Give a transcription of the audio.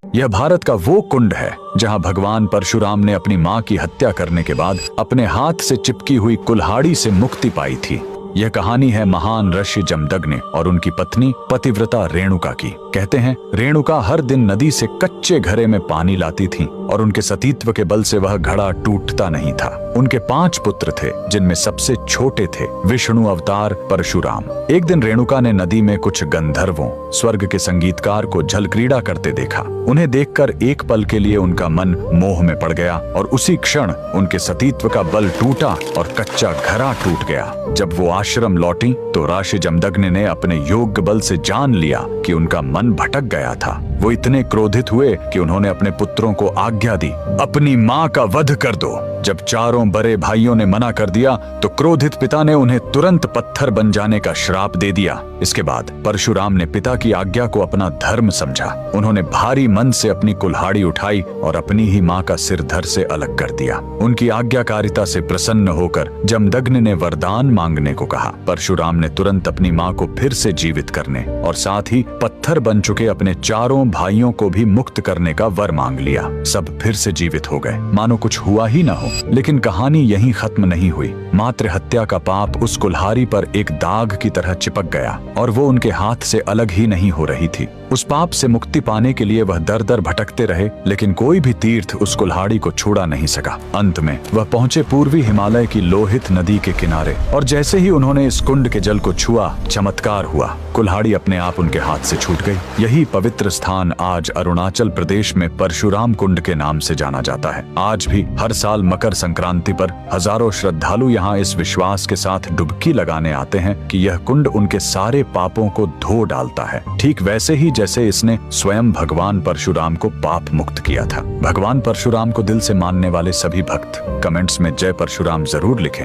यह भारत का वो कुंड है जहां भगवान परशुराम ने अपनी मां की हत्या करने के बाद अपने हाथ से चिपकी हुई कुल्हाड़ी से मुक्ति पाई थी। यह कहानी है महान ऋषि जमदग्नि और उनकी पत्नी पतिव्रता रेणुका की। कहते हैं रेणुका हर दिन नदी से कच्चे घड़े में पानी लाती थीं और उनके सतीत्व के बल से वह घड़ा टूटता नहीं था। उनके 5 पुत्र थे जिनमें सबसे छोटे थे विष्णु अवतार परशुराम। एक दिन रेणुका ने नदी में कुछ गंधर्वों स्वर्ग के संगीतकार को जल क्रीड़ा करते देखा। उन्हें देखकर एक पल के लिए उनका मन मोह में पड़ गया और उसी क्षण उनके सतीत्व का बल टूटा और कच्चा घड़ा टूट गया। जब वो आश्रम लौटी तो ऋषि जमदग्नि ने अपने योग बल से जान लिया कि उनका मन भटक गया था। वो इतने क्रोधित हुए कि उन्होंने अपने पुत्रों को आज्ञा दी, अपनी मां का वध कर दो। जब चारों बड़े भाइयों ने मना कर दिया तो क्रोधित पिता ने उन्हें तुरंत पत्थर बन जाने का श्राप दे दिया। इसके बाद परशुराम ने पिता की आज्ञा को अपना धर्म समझा। उन्होंने भारी मन से अपनी कुल्हाड़ी उठाई और अपनी ही मां का सिर धड़ से अलग कर दिया। उनकी आज्ञाकारिता से प्रसन्न होकर जमदग्नि ने वरदान मांगने को कहा। परशुराम ने तुरंत अपनी मां को फिर से जीवित करने और साथ ही पत्थर बन चुके अपने चारों भाइयों को भी मुक्त करने का वर मांग लिया। सब फिर से जीवित हो गए, मानो कुछ हुआ ही ना हो। लेकिन कहानी यहीं खत्म नहीं हुई। मातृ हत्या का पाप उस कुल्हाड़ी पर एक दाग की तरह चिपक गया और वो उनके हाथ से अलग ही नहीं हो रही थी। उस पाप से मुक्ति पाने के लिए वह दर दर भटकते रहे, लेकिन कोई भी तीर्थ उस कुल्हाड़ी को छुड़ा नहीं सका। अंत में वह पहुंचे पूर्वी हिमालय की लोहित नदी के किनारे और जैसे ही उन्होंने इस कुंड के जल को छुआ, चमत्कार हुआ। कुल्हाड़ी अपने आप उनके हाथ से छूट गई। यही पवित्र स्थान आज अरुणाचल प्रदेश में परशुराम कुंड के नाम से जाना जाता है। आज भी हर साल मकर संक्रांति पर हजारों श्रद्धालु यहाँ इस विश्वास के साथ डुबकी लगाने आते हैं कि यह कुंड उनके सारे पापों को धो डालता है, ठीक वैसे ही जैसे इसने स्वयं भगवान परशुराम को पाप मुक्त किया था। भगवान परशुराम को दिल से मानने वाले सभी भक्त कमेंट्स में जय परशुराम जरूर लिखें।